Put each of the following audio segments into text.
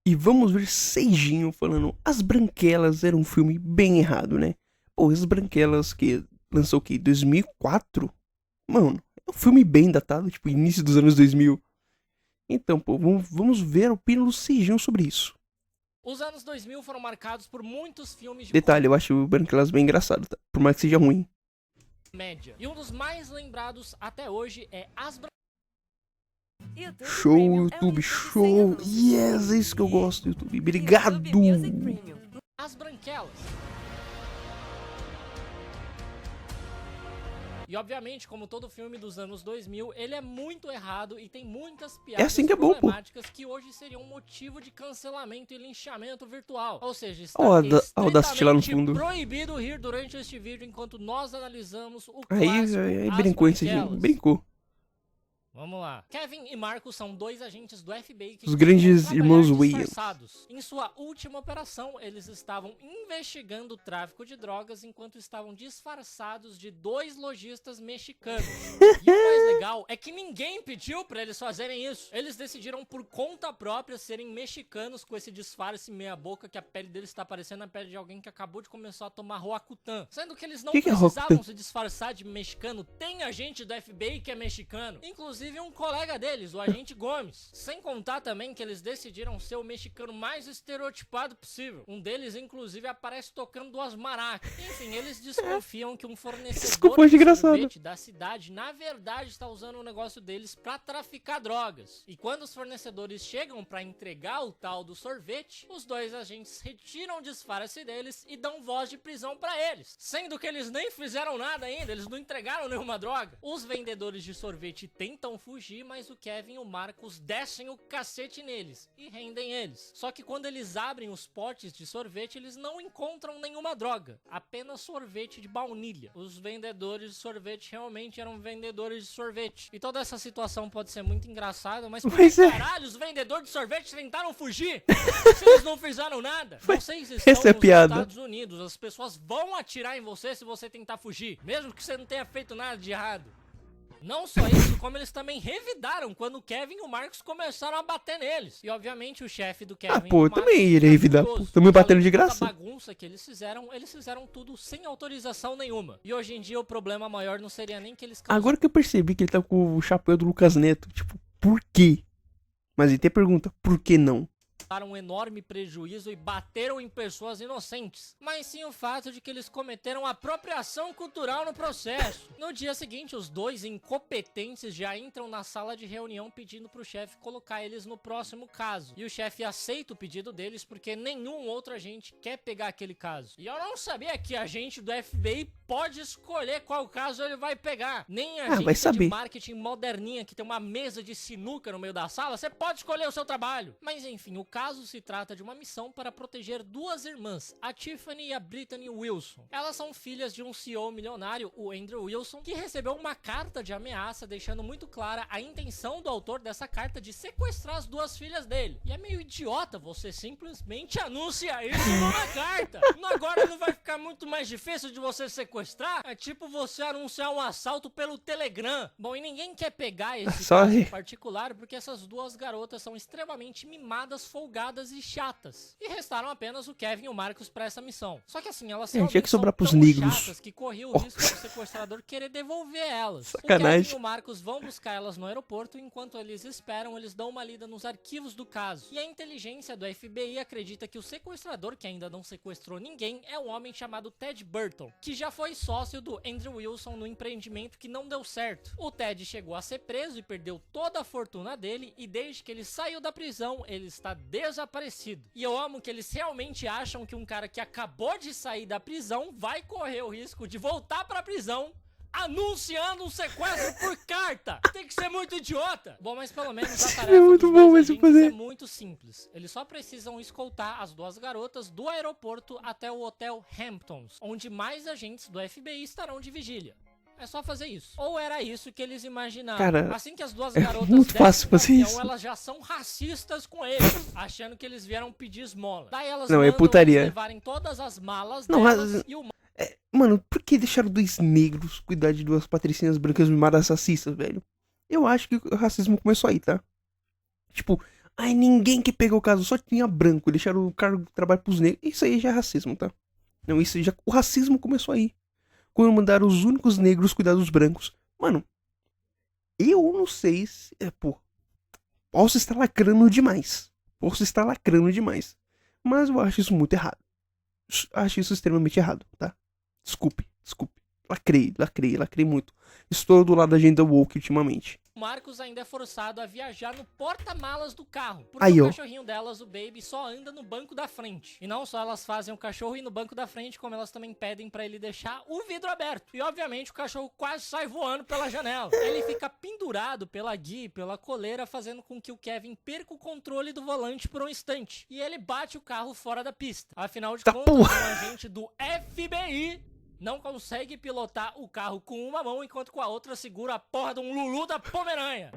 E vamos ver Seijinho falando As Branquelas era um filme bem errado, né? Pô, As Branquelas que lançou o quê? 2004? Mano, é um filme bem datado, tipo, início dos anos 2000. Então, pô, vamos ver a opinião do Seijinho sobre isso. Os anos 2000 foram marcados por muitos filmes de Detalhe, eu acho o Branquelas bem engraçado, tá? Por mais que seja ruim. comédia. E um dos mais lembrados até hoje é As Show, YouTube, show. Yes, é isso que eu gosto, YouTube. Obrigado. Branquelas. E obviamente, como todo filme dos anos 2000, ele é muito errado e tem muitas piadas assim que é bom, problemáticas que hoje seriam motivo de cancelamento e linchamento virtual. Ou seja, está Audacity lá no fundo. proibido rir durante este vídeo enquanto nós analisamos o clássico aí brincou esse gente, brincou. Vamos lá. Kevin e Marcos são dois agentes do FBI que os grandes irmãos Wayans. Em sua última operação, eles estavam investigando o tráfico de drogas enquanto estavam disfarçados de dois lojistas mexicanos. E o mais legal é que ninguém pediu pra eles fazerem isso. Eles decidiram por conta própria serem mexicanos com esse disfarce meia boca que a pele deles tá parecendo a pele de alguém que acabou de começar a tomar Roacutan. Sendo que eles não precisavam se disfarçar de mexicano. Tem agente do FBI que é mexicano. Inclusive um colega deles, o agente Gomes. Sem contar também que eles decidiram ser o mexicano mais estereotipado possível. Um deles, inclusive, aparece tocando duas maracas. Enfim, eles desconfiam que um fornecedor de sorvete da cidade, na verdade, está usando o negócio deles pra traficar drogas. E quando os fornecedores chegam pra entregar o tal do sorvete, os dois agentes retiram o disfarce deles e dão voz de prisão pra eles. Sendo que eles nem fizeram nada ainda, eles não entregaram nenhuma droga. Os vendedores de sorvete tentam fugir, mas o Kevin e o Marcos descem o cacete neles e rendem eles. Só que quando eles abrem os potes de sorvete, eles não encontram nenhuma droga, apenas sorvete de baunilha. Os vendedores de sorvete realmente eram vendedores de sorvete. E toda essa situação pode ser muito engraçada, mas por que caralho os vendedores de sorvete tentaram fugir? Se eles não fizeram nada? Vocês estão nos Estados Unidos, as pessoas vão atirar em você se você tentar fugir, mesmo que você não tenha feito nada de errado. Não só isso, como eles também revidaram quando o Kevin e o Marcos começaram a bater neles. E obviamente o chefe do Kevin pô, eu também iria revidar, pô. Tão me batendo de graça. A bagunça que eles fizeram tudo sem autorização nenhuma. E hoje em dia o problema maior não seria nem que eles causaram. Agora que eu percebi que ele tá com o chapéu do Lucas Neto, tipo, por quê? Mas ele tem pergunta, por que não? Um enorme prejuízo e bateram em pessoas inocentes, mas sim o fato de que eles cometeram apropriação cultural no processo. No dia seguinte, os dois incompetentes já entram na sala de reunião pedindo pro chefe colocar eles no próximo caso. E o chefe aceita o pedido deles porque nenhum outro agente quer pegar aquele caso. E eu não sabia que agente do FBI pode escolher qual caso ele vai pegar. Nem a agência de marketing moderninha que tem uma mesa de sinuca no meio da sala, você pode escolher o seu trabalho. Mas enfim, o caso se trata de uma missão para proteger duas irmãs, a Tiffany e a Brittany Wilson. Elas são filhas de um CEO milionário, o Andrew Wilson, que recebeu uma carta de ameaça deixando muito clara a intenção do autor dessa carta de sequestrar as duas filhas dele. E é meio idiota você simplesmente anunciar isso numa carta. Agora não vai ficar muito mais difícil de você sequestrar? É tipo você anunciar um assalto pelo Telegram. Bom, e ninguém quer pegar esse caso em particular porque essas duas garotas são extremamente mimadas, folgadas e chatas. E restaram apenas o Kevin e o Marcos pra essa missão. Só que assim, elas tinha que sobrar pros negros. Chatas que corria o risco do sequestrador querer devolver elas. Sacanagem. O Kevin e o Marcos vão buscar elas no aeroporto e enquanto eles esperam, eles dão uma lida nos arquivos do caso. E a inteligência do FBI acredita que o sequestrador, que ainda não sequestrou ninguém, é um homem chamado Ted Burton, que já foi sócio do Andrew Wilson no empreendimento que não deu certo. O Ted chegou a ser preso e perdeu toda a fortuna dele e desde que ele saiu da prisão, ele está desaparecido. E eu amo que eles realmente acham que um cara que acabou de sair da prisão vai correr o risco de voltar pra prisão anunciando um sequestro por carta. Tem que ser muito idiota. Bom, mas pelo menos a tarefa é muito simples. Eles só precisam escoltar as duas garotas do aeroporto até o Hotel Hamptons, onde mais agentes do FBI estarão de vigília. É só fazer isso. Ou era isso que eles imaginavam. Cara, assim que as duas garotas muito fácil fazer avião, isso. Elas já são racistas com eles, achando que eles vieram pedir esmola. Daí elas não, é putaria. levarem todas as malas delas e o... Mano, por que deixaram dois negros cuidar de duas patricinhas brancas mimadas racistas, velho? Eu acho que o racismo começou aí, tá? Tipo, Aí ninguém que pegou o caso, só tinha branco, deixaram o cargo de trabalho pros negros. Isso aí já é racismo, tá? Não, isso já. O racismo começou aí. Quando mandaram os únicos negros cuidar dos brancos. Mano, eu não sei se. Pô, posso estar lacrando demais. Posso estar lacrando demais. Mas eu acho isso muito errado. Acho isso extremamente errado, tá? Desculpe. Lacrei muito. Estou do lado da agenda woke ultimamente. Marcos ainda é forçado a viajar no porta-malas do carro, porque Aí, o ó. cachorrinho delas, o Baby, só anda no banco da frente. E não só elas fazem o cachorro ir no banco da frente, como elas também pedem pra ele deixar o vidro aberto. E obviamente o cachorro quase sai voando pela janela. Ele fica pendurado pela guia, pela coleira, fazendo com que o Kevin perca o controle do volante por um instante. E ele bate o carro fora da pista. Afinal de contas, um agente do FBI não consegue pilotar o carro com uma mão enquanto com a outra segura a porra de um Lulu da Pomeranha.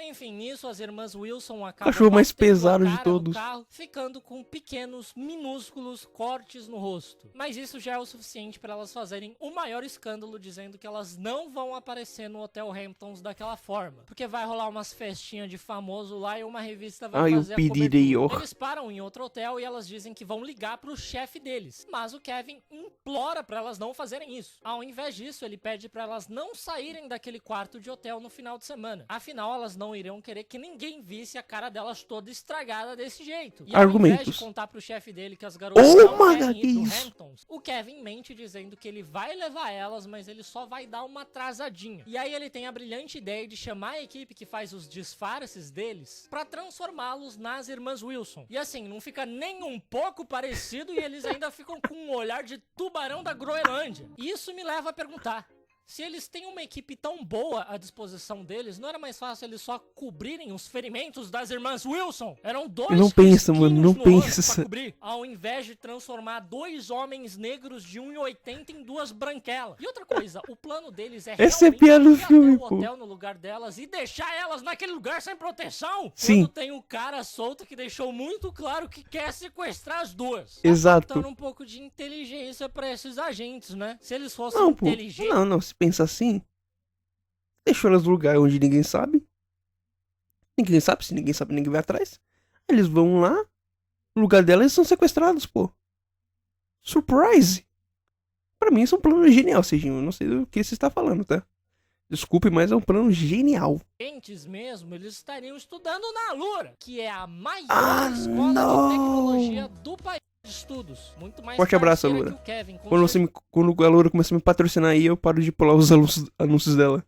Enfim, nisso as irmãs Wilson acabam Cachorro mais batendo a pesado de cara no todos. carro, ficando com pequenos, minúsculos cortes no rosto. Mas isso já é o suficiente para elas fazerem o maior escândalo, dizendo que elas não vão aparecer no Hotel Hamptons daquela forma, porque vai rolar umas festinhas de famoso lá e uma revista vai fazer a cobertura. Eles param em outro hotel e elas dizem que vão ligar pro chefe deles, mas o Kevin implora para elas não fazerem isso. Ao invés disso, ele pede para elas não saírem daquele quarto de hotel no final de semana. Afinal, elas não iriam querer que ninguém visse a cara delas toda estragada desse jeito. E ao invés de contar pro chefe dele que as garotas não querem ir pro Hamptons, o Kevin mente dizendo que ele vai levar elas, mas ele só vai dar uma atrasadinha. E aí ele tem a brilhante ideia de chamar a equipe que faz os disfarces deles pra transformá-los nas irmãs Wilson. E assim, não fica nem um pouco parecido e eles ainda ficam com um olhar de tubarão da Groenlândia. E isso me leva a perguntar: se eles têm uma equipe tão boa à disposição deles, não era mais fácil eles só cobrirem os ferimentos das irmãs Wilson? Eram dois não pensa, mano, não pensa. pra cobrir, ao invés de transformar dois homens negros de 1,80 em duas branquelas. E outra coisa, o plano deles é essa é realmente piada do ir filme, até o hotel no lugar delas e deixar elas naquele lugar sem proteção? Sim. Quando tem o cara solto que deixou muito claro que quer sequestrar as duas. Exato. Tá faltando um pouco de inteligência pra esses agentes, né? Se eles fossem inteligentes... Não, se pensa assim, deixou elas no lugar onde ninguém sabe. Ninguém sabe, se ninguém sabe, ninguém vai atrás. Eles vão lá, no lugar delas eles são sequestrados, pô. Surprise! Pra mim isso é um plano genial, Serginho. Eu não sei do que você está falando, tá? Desculpe, mas é um plano genial. Antes mesmo, eles estariam estudando na Alura, que é a maior escola de tecnologia do país de estudos. Muito mais forte abraço, parceira Alura. que o Kevin. Quando a Alura começa a me patrocinar aí, eu paro de pular os anúncios dela.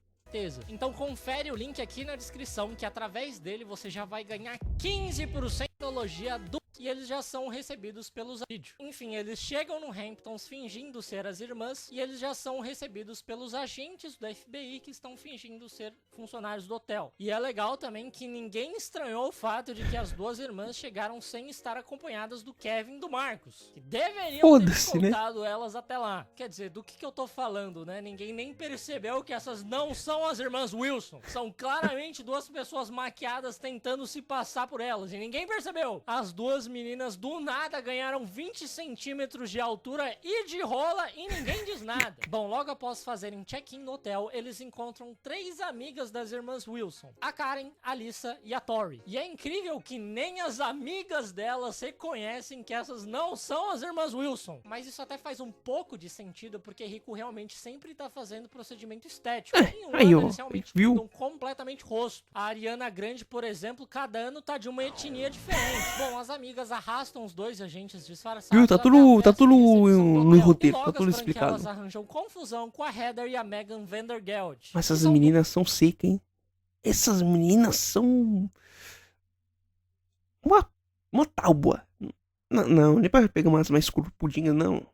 Então confere o link aqui na descrição, que através dele você já vai ganhar 15% de tecnologia do... E eles já são recebidos pelos vídeos. Enfim, eles chegam no Hamptons fingindo ser as irmãs e eles já são recebidos pelos agentes do FBI que estão fingindo ser funcionários do hotel. E é legal também que ninguém estranhou o fato de que as duas irmãs chegaram sem estar acompanhadas do Kevin e do Marcos, que deveriam ter escoltado elas até lá. Quer dizer, do que eu tô falando, né? Ninguém nem percebeu que essas não são as irmãs Wilson. São claramente duas pessoas maquiadas tentando se passar por elas e ninguém percebeu. As duas meninas do nada ganharam 20 centímetros de altura e de rola e ninguém diz nada. Bom, logo após fazerem check-in no hotel, eles encontram 3 amigas das irmãs Wilson: a Karen, a Lisa e a Tori. E é incrível que nem as amigas delas reconhecem que essas não são as irmãs Wilson. Mas isso até faz um pouco de sentido, porque Rico realmente sempre tá fazendo procedimento estético. Aí, ó, eles realmente mudam completamente o rosto. A Ariana Grande, por exemplo, cada ano tá de uma etnia diferente. Bom, as amigas arrastam os dois agentes disfarçados. Viu? Tá tudo no roteiro, tá tudo explicado. Elas arranjam confusão com a Heather e a Megan Vandergeld. Mas essas meninas são secas, hein? Essas meninas são... Uma tábua. Não, nem pra pegar umas mais escorpudinhas, não.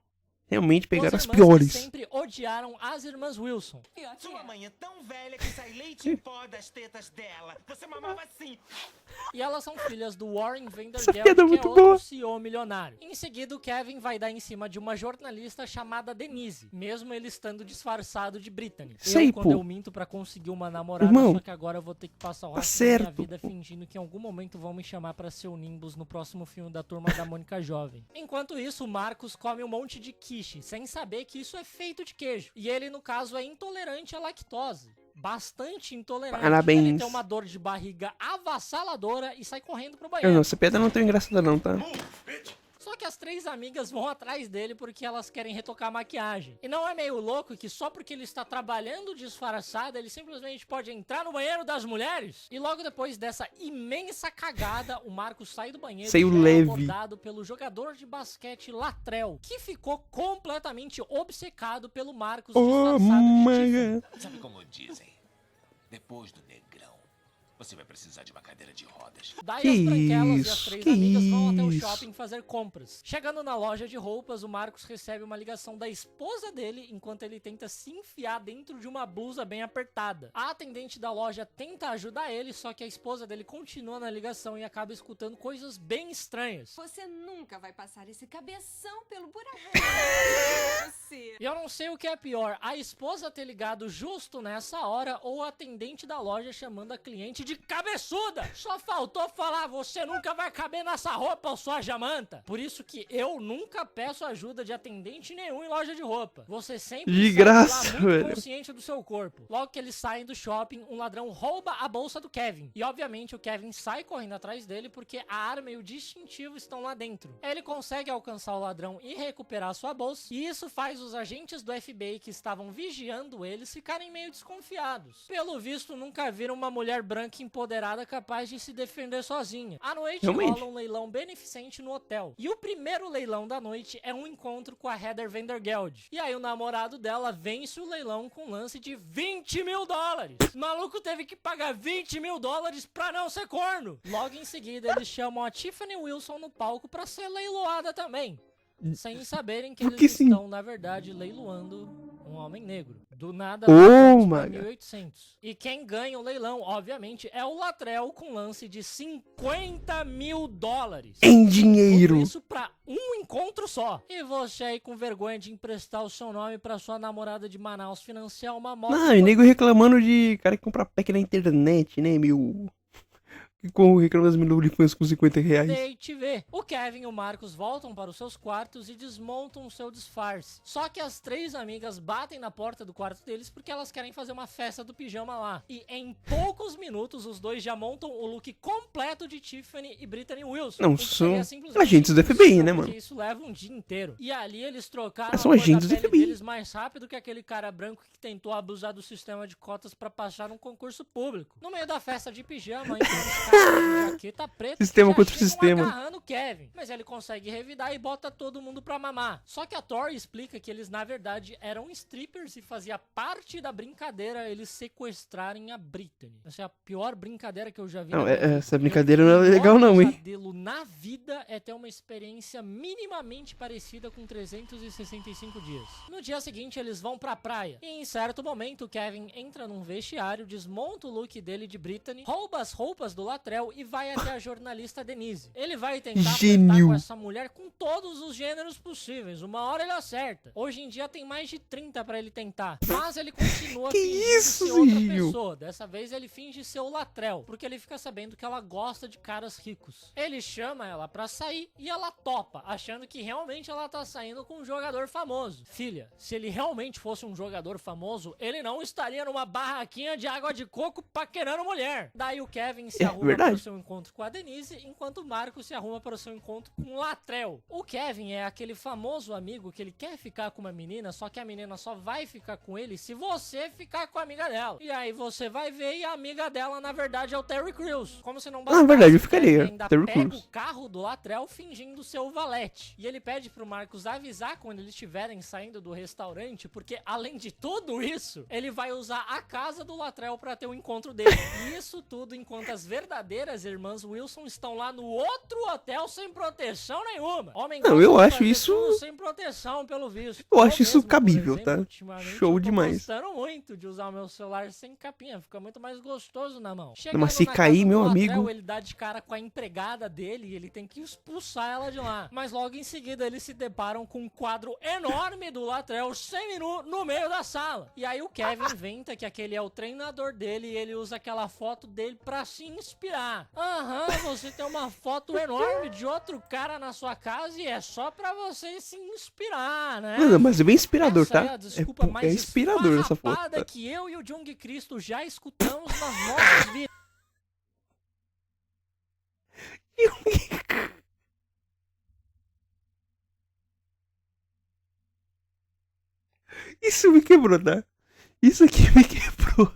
Realmente pegaram as piores. Sempre odiaram as irmãs Wilson. Sua mãe é tão velha que sai leite em pó das tetas dela. Você mamava assim. E elas são filhas do Warren Vandergeld, que muito é outro CEO milionário. Em seguida, o Kevin vai dar em cima de uma jornalista chamada Denise, mesmo ele estando disfarçado de Brittany. Quando eu minto pra conseguir uma namorada, só que agora eu vou ter que passar o resto da minha vida fingindo que em algum momento vão me chamar pra ser o Nimbus no próximo filme da Turma da Mônica Jovem. Enquanto isso, o Marcos come um monte de quiche, sem saber que isso é feito de queijo. E ele, no caso, é intolerante à lactose. bastante intolerante. Parabéns. Ele tem uma dor de barriga avassaladora e sai correndo pro Não, banheiro. essa piada não é tão engraçada não, tá? Só que as 3 amigas vão atrás dele porque elas querem retocar a maquiagem. E não é meio louco que só porque ele está trabalhando disfarçado, ele simplesmente pode entrar no banheiro das mulheres? E logo depois dessa imensa cagada, o Marcos sai do banheiro Saiu e é leve. abordado pelo jogador de basquete Latrell, que ficou completamente obcecado pelo Marcos Oh disfarçado de my Tiffany. god. Sabe como dizem? Depois do negrão, você vai precisar de uma cadeira de rodas. Daí Que as branquelas e as isso, 3 que amigas vão até o isso. shopping fazer compras. Chegando na loja de roupas, o Marcos recebe uma ligação da esposa dele enquanto ele tenta se enfiar dentro de uma blusa bem apertada. A atendente da loja tenta ajudar ele, só que a esposa dele continua na ligação e acaba escutando coisas bem estranhas. Você nunca vai passar esse cabeção pelo buracão. Você. E eu não sei o que é pior, a esposa ter ligado justo nessa hora ou a atendente da loja chamando a cliente de cabeçuda. Só faltou falar, você nunca vai caber nessa roupa, sua jamanta. Por isso que eu nunca peço ajuda de atendente nenhum em loja de roupa. Você sempre De sai graça, lá muito velho. consciente do seu corpo. Logo que eles saem do shopping, um ladrão rouba a bolsa do Kevin. E obviamente o Kevin sai correndo atrás dele porque a arma e o distintivo estão lá dentro. Ele consegue alcançar o ladrão e recuperar sua bolsa. E isso faz os agentes do FBI que estavam vigiando eles ficarem meio desconfiados. Pelo visto, nunca viram uma mulher branca empoderada capaz de se defender sozinha. À noite Realmente. rola um leilão beneficente no hotel. E o primeiro leilão da noite é um encontro com a Heather Vandergeld. E aí o namorado dela vence o leilão com um lance de $20 mil. O maluco teve que pagar $20 mil pra não ser corno. Logo em seguida, eles chamam a Tiffany Wilson no palco pra ser leiloada também. Sem saberem que Porque eles sim. estão, na verdade, leiloando um homem negro. Do nada, Oh voltamos pra my God. 1800. E quem ganha o leilão, obviamente, é o Latrell com lance de $50 mil. Em Tudo dinheiro. isso pra um encontro só. E você aí com vergonha de emprestar o seu nome pra sua namorada de Manaus financiar uma moto. Não, e nego reclamando de cara que compra pack na internet, né, meu? Como reclama das mil OnlyFans com R$50. Dei te ver. O Kevin e o Marcos voltam para os seus quartos e desmontam o seu disfarce. Só que as 3 amigas batem na porta do quarto deles porque elas querem fazer uma festa do pijama lá. E em poucos minutos os dois já montam o look completo de Tiffany e Brittany Wilson. Não, o que são seria simplesmente agentes do FBI, impossível, né, porque mano? isso leva um dia inteiro. E ali eles trocaram São a cor agentes da do pele FBI. deles mais rápido que aquele cara branco que tentou abusar do sistema de cotas pra passar num concurso público. No meio da festa de pijama, então os caras de jaqueta preta Sistema já contra o chegam sistema. agarrando o Kevin, mas ele consegue revidar e bota todo mundo pra mamar. Só que a Tori explica que eles na verdade eram strippers e fazia parte da brincadeira eles sequestrarem a Brittany. Essa é a pior brincadeira que eu já vi. Não, na minha vida. essa brincadeira não é O legal maior não, hein? pesadelo na vida é ter uma experiência minimamente parecida com 365 dias. No dia seguinte eles vão pra praia e em certo momento o Kevin entra num vestiário, desmonta o look dele de Brittany, rouba as roupas do Latrell e vai até a jornalista Denise. Ele vai tentar flertar Gênio. com essa mulher com todos os gêneros possíveis. Uma hora ele acerta. Hoje em dia tem mais de 30 pra ele tentar. Mas ele continua Que fingindo isso, ser outra Serginho? pessoa. Dessa vez ele finge ser o Latrell, porque ele fica sabendo que ela gosta de caras ricos. Ele chama ela pra sair e ela topa, achando que realmente ela tá saindo com um jogador famoso. Filha, se ele realmente fosse um jogador famoso, ele não estaria numa barraquinha de água de coco paquerando mulher. Daí o Kevin se É arruma verdade. pro seu encontro com a Denise, enquanto o Marco se arruma para o seu encontro com o Latrell. O Kevin é aquele famoso amigo que ele quer ficar com uma menina, só que a menina só vai ficar com ele se você ficar com a amiga dela. E aí você vai ver e a amiga dela, na verdade, é o Terry Crews. Como se não bastasse, verdade, eu o ficaria. Kevin ainda Terry pega Crews. o carro do Latrell fingindo ser o valete. E ele pede pro Marcos avisar quando eles estiverem saindo do restaurante, porque além de tudo isso, ele vai usar a casa do Latrell pra ter o encontro dele. E isso tudo enquanto as verdadeiras irmãs Wilson estão lá no outro hotel sem proteção nenhuma. Homem Não, gosta eu de acho fazer isso- tudo sem proteção, pelo visto. Eu acho isso mesmo, por cabível, exemplo, tá? ultimamente Show eu tô demais. gostando muito de usar o meu celular sem capinha, fica muito mais gostoso na mão. Mas se na cair, casa do meu Latrell, amigo- ele dá de cara com a empregada dele e ele tem que expulsar ela de lá. Mas logo em seguida eles se deparam com um quadro enorme do Latrell seminu no meio da sala. E aí o Kevin inventa que aquele é o treinador dele e ele usa aquela foto dele pra se inspirar inspirar. Aham, você tem uma foto enorme de outro cara na sua casa e é só pra você se inspirar, né? Mano, mas é bem inspirador, Essa é tá? a desculpa mais É inspirador essa foto. esfarrapada que eu e o Jung Cristo já escutamos nas nossas vidas. Isso me quebrou, tá? Isso aqui me quebrou.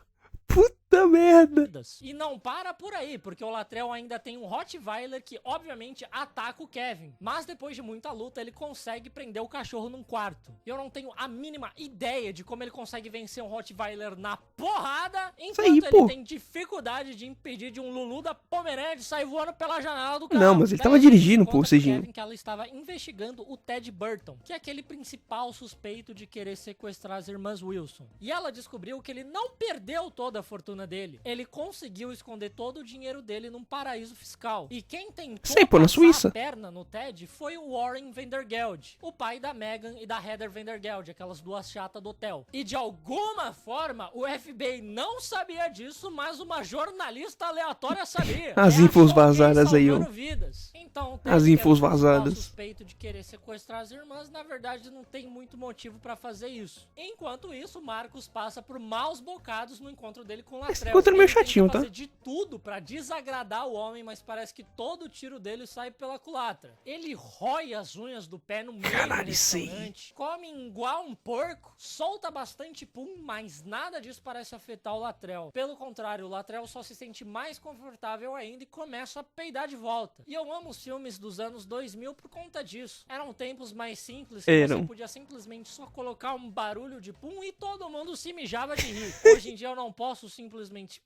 Puta merda. E não para por aí, porque o Latrell ainda tem um Rottweiler que, obviamente, ataca o Kevin. Mas depois de muita luta, ele consegue prender o cachorro num quarto. Eu não tenho a mínima ideia de como ele consegue vencer um Rottweiler na porrada, enquanto aí, ele pô. tem dificuldade de impedir de um Lulu da Pomerânia de sair voando pela janela do carro. Não, mas ele Daí tava a gente dirigindo, conta pô, pro Serginho. Kevin que ela estava investigando o Ted Burton, que é aquele principal suspeito de querer sequestrar as irmãs Wilson. E ela descobriu que ele não perdeu toda a fortuna dele. Ele conseguiu esconder todo o dinheiro dele num paraíso fiscal. E quem tentou Sei, pô, na passar Suíça. a perna no Ted foi o Warren Vandergeld, o pai da Meghan e da Heather Vandergeld, aquelas duas chatas do hotel. E de alguma forma, o FBI não sabia disso, mas uma jornalista aleatória sabia. As É a infos Showcase vazadas aí, ó. salvando vidas. Então, o Ted, As que era infos o principal vazadas. suspeito de querer sequestrar as irmãs, na verdade não tem muito motivo pra fazer isso. Enquanto isso, Marcos passa por maus bocados no encontro dele com o Latrell. encontro é meio Ele tenta chatinho, tá? fazer de tudo pra desagradar o homem, mas parece que todo tiro dele sai pela culatra. Ele rói as unhas do pé no meio Caralho, do isso aí. restaurante, come igual um porco, solta bastante pum, mas nada disso parece afetar o Latrell. Pelo contrário, o Latrell só se sente mais confortável ainda e começa a peidar de volta. E eu amo os filmes dos anos 2000 por conta disso. Eram tempos mais simples, que Eram. você podia simplesmente só colocar um barulho de pum e todo mundo se mijava de rir. Hoje em dia eu não posso simplesmente...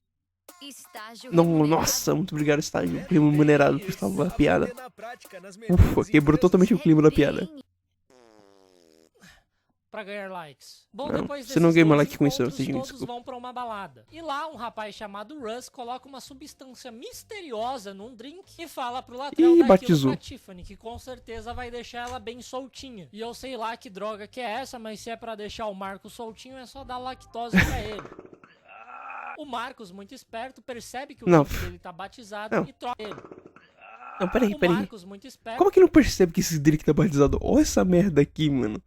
Estágio Não, remunerado. nossa, muito obrigado, estágio remunerado por salvar a piada. Ufa, quebrou totalmente o clima da piada. Pra ganhar likes. Bom, Não, depois você não desses ganha dois like com isso, encontros, Serginho, todos desculpa. vão pra uma balada. E lá, um rapaz chamado Russ coloca uma substância misteriosa num drink e fala pro Latrell Ih, dar aquilo batizou. pra Tiffany, que com certeza vai deixar ela bem soltinha. E eu sei lá que droga que é essa, mas se é pra deixar o Marcos soltinho, é só dar lactose pra ele. O Marcos, muito esperto, percebe que o Não. drink dele tá batizado Não. e troca ele. Não, peraí, O peraí. Marcos, muito esperto, Como que não percebe que esse drink tá batizado? Olha essa merda aqui, mano.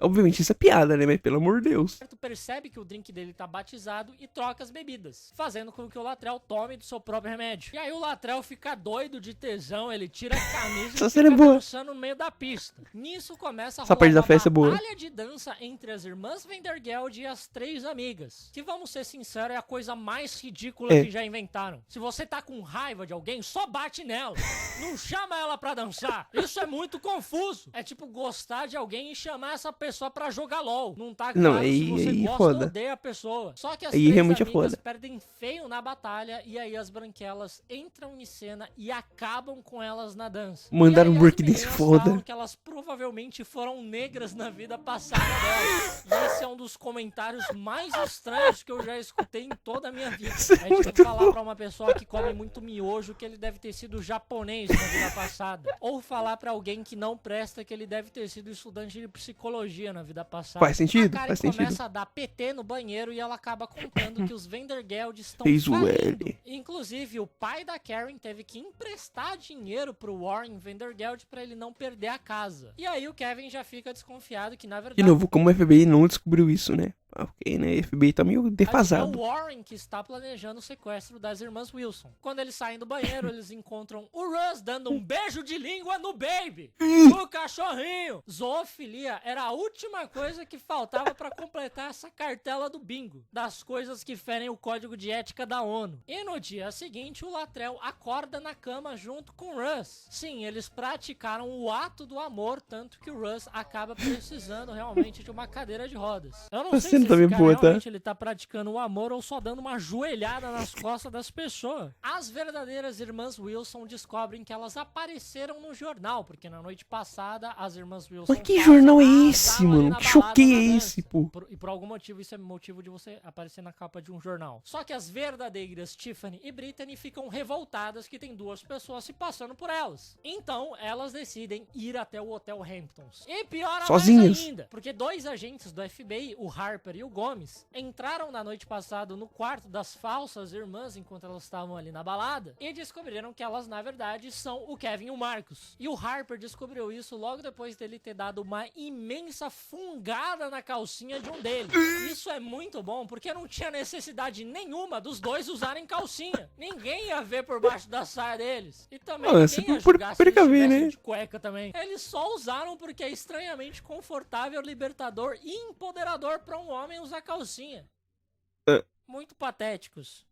Obviamente isso é piada, né? Mas pelo amor de Deus. percebe que o drink dele tá batizado e troca as bebidas, fazendo com que o Latrell tome do seu próprio remédio. E aí o Latrell fica doido de tesão, ele tira a camisa Essa e cena é fica boa. dançando no meio da pista. Nisso começa a Essa rolar parte da uma festa é boa. batalha de dança entre as irmãs Vandergeld e as três amigas, que vamos ser sinceros, é a coisa mais ridícula É. que já inventaram. Se você tá com raiva de alguém, só bate nela. Não chama ela pra dançar. Isso é muito confuso. É tipo gostar de alguém e chamar essa pessoa pra jogar LOL. Não tá claro Não, se aí- você aí gosta foda. ou odeia a pessoa. Só que as Aí três realmente é amigas foda. perdem feio na batalha e aí as branquelas entram em cena e acabam com elas na dança. Mandaram E aí um as breakdance meninas foda. falam que elas provavelmente foram negras na vida passada delas. E esse é um dos comentários mais estranhos que eu já escutei em toda a minha vida. Isso é É tipo muito falar bom. pra uma pessoa que come muito miojo que ele deve ter sido japonês na vida passada. Ou falar pra alguém que não presta que ele deve ter sido estudante de psicologia na vida passada. Faz sentido, A Karen faz sentido. começa a dar PT no banheiro e ela acaba contando que os Vandergeld estão Fez o falindo. L. Inclusive, o pai da Karen teve que emprestar dinheiro pro Warren Vandergeld pra ele não perder a casa. E aí o Kevin já fica desconfiado que, na verdade, De novo, como o FBI não descobriu isso, né? Ah, ok, né? O FBI tá meio é defasado. o Warren que está planejando o sequestro das irmãs Wilson. Quando eles saem do banheiro, eles encontram o Russ dando um beijo de língua no Baby, no cachorrinho. Zoofilia era a última coisa que faltava pra completar essa cartela do bingo, das coisas que ferem o código de ética da ONU. E no dia seguinte, o Latrell acorda na cama junto com o Russ. Sim, eles praticaram o ato do amor, tanto que o Russ acaba precisando realmente de uma cadeira de rodas. Eu não A sei cena se tá esse bem cara boa, tá? realmente ele tá praticando o amor ou só dando uma joelhada nas costas das pessoas. As verdadeiras irmãs Wilson descobrem que elas apareceram no jornal, porque na noite passada as irmãs Wilson... Mas que fazem jornal é azar esse, ali mano? na Que balada choquei na é dança. esse, pô? E por algum motivo isso é motivo de você aparecer na capa de um jornal. Só que as verdadeiras Tiffany e Brittany ficam revoltadas que tem duas pessoas se passando por elas. Então elas decidem ir até o Hotel Hamptons. E pior Sozinhas. mais ainda, porque dois agentes do FBI, o Harper Harper e o Gomes entraram na noite passada no quarto das falsas irmãs enquanto elas estavam ali na balada e descobriram que elas, na verdade, são o Kevin e o Marcos. E o Harper descobriu isso logo depois dele ter dado uma imensa fungada na calcinha de um deles. Isso é muito bom, porque não tinha necessidade nenhuma dos dois usarem calcinha. Ninguém ia ver por baixo da saia deles. E também ninguém ia julgar se eles estivessem de cueca também. Eles só usaram porque é estranhamente confortável, libertador e empoderador pra um homem usar calcinha. Muito patéticos.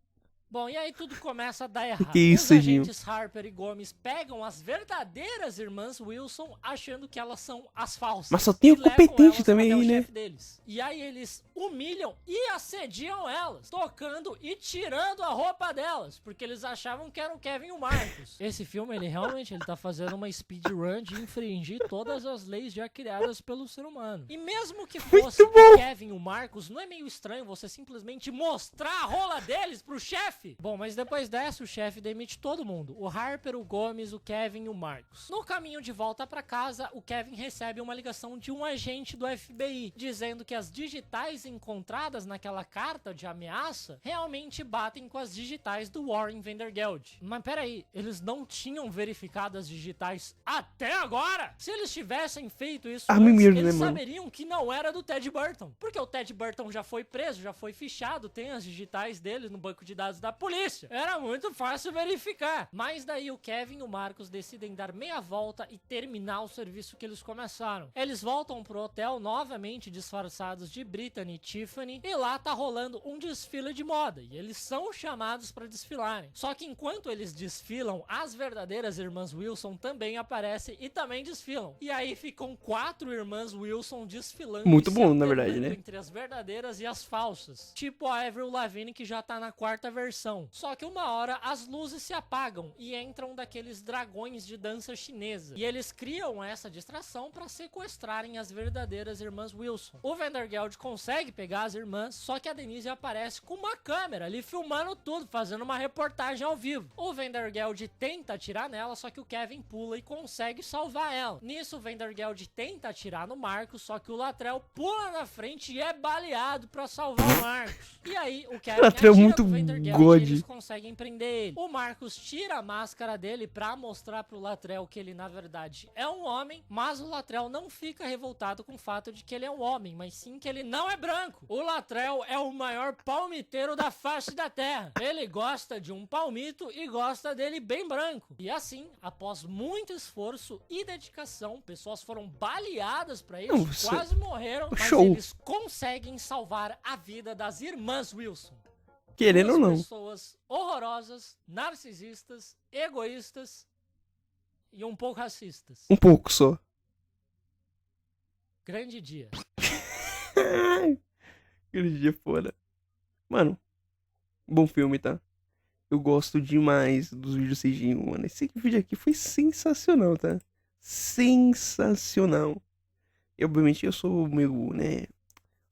Bom, e aí tudo começa a dar errado. Que isso, Os Serginho? agentes Harper e Gomes pegam as verdadeiras irmãs Wilson achando que elas são as falsas. Mas só tem o e levam competente elas também até o aí, né? chefe deles. E aí eles humilham e assediam elas, tocando e tirando a roupa delas, porque eles achavam que era o Kevin e o Marcos. Esse filme, ele realmente tá fazendo uma speedrun de infringir todas as leis já criadas pelo ser humano. E mesmo que fosse o Kevin e o Marcos, não é meio estranho você simplesmente mostrar a rola deles pro chefe? Bom, mas depois dessa, o chefe demite todo mundo. O Harper, o Gomes, o Kevin e o Marcos. No caminho de volta pra casa, o Kevin recebe uma ligação de um agente do FBI, dizendo que as digitais encontradas naquela carta de ameaça realmente batem com as digitais do Warren Vandergeld. Mas peraí, eles não tinham verificado as digitais até agora? Se eles tivessem feito isso antes, mesmo, eles né, mano? saberiam que não era do Ted Burton. Porque o Ted Burton já foi preso, já foi fichado, tem as digitais dele no banco de dados da polícia. Era muito fácil verificar. Mas daí o Kevin e o Marcos decidem dar meia volta e terminar o serviço que eles começaram. Eles voltam pro hotel novamente disfarçados de Brittany e Tiffany e lá tá rolando um desfile de moda e eles são chamados pra desfilarem. Só que enquanto eles desfilam, as verdadeiras irmãs Wilson também aparecem e também desfilam. E aí ficam 4 irmãs Wilson desfilando. Muito e se bom, na verdade, alternando né? entre as verdadeiras e as falsas. Tipo a Avril Lavigne, que já tá na 4ª versão. Só que uma hora as luzes se apagam e entram daqueles dragões de dança chinesa. E eles criam essa distração para sequestrarem as verdadeiras irmãs Wilson. O Vandergeld consegue pegar as irmãs, só que a Denise aparece com uma câmera ali filmando tudo, fazendo uma reportagem ao vivo. O Vandergeld tenta atirar nela, só que o Kevin pula e consegue salvar ela. Nisso, o Vandergeld tenta atirar no Marcos, só que o Latrell pula na frente e é baleado para salvar o Marcos. E aí, o Kevin Latrell atira muito no Vandergeld God. e eles conseguem prender ele. O Marcos tira a máscara dele pra mostrar pro Latrell que ele, na verdade, é um homem, mas o Latrell não fica revoltado com o fato de que ele é um homem, mas sim que ele não é branco. O Latrell é o maior palmiteiro da face da terra. Ele gosta de um palmito e gosta dele bem branco. E assim, após muito esforço e dedicação, pessoas foram baleadas pra isso, Nossa. quase morreram, mas Show. eles conseguem salvar a vida das irmãs Wilson. Querendo ou Duas não. pessoas horrorosas, narcisistas, egoístas e um pouco racistas. Um pouco só. Grande dia. Aquele dia fora. Mano, bom filme, tá? Eu gosto demais dos vídeos CGI, mano. Esse vídeo aqui foi sensacional, tá? Sensacional. E obviamente eu sou meio, né,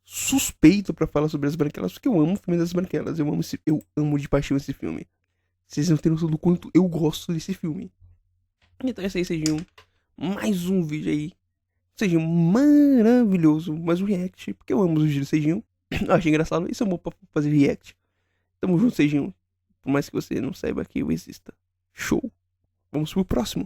suspeito pra falar sobre as Branquelas, porque eu amo o filme das Branquelas. Eu amo de paixão esse filme. Vocês não têm noção do quanto eu gosto desse filme. Então esse aí seja mais um vídeo aí. Seja maravilhoso, mais um react, porque eu amo os vídeos do Seijinho. Eu achei engraçado, isso é bom pra fazer react. Tamo junto, Seijinho. Por mais que você não saiba que eu exista. Show. Vamos pro próximo.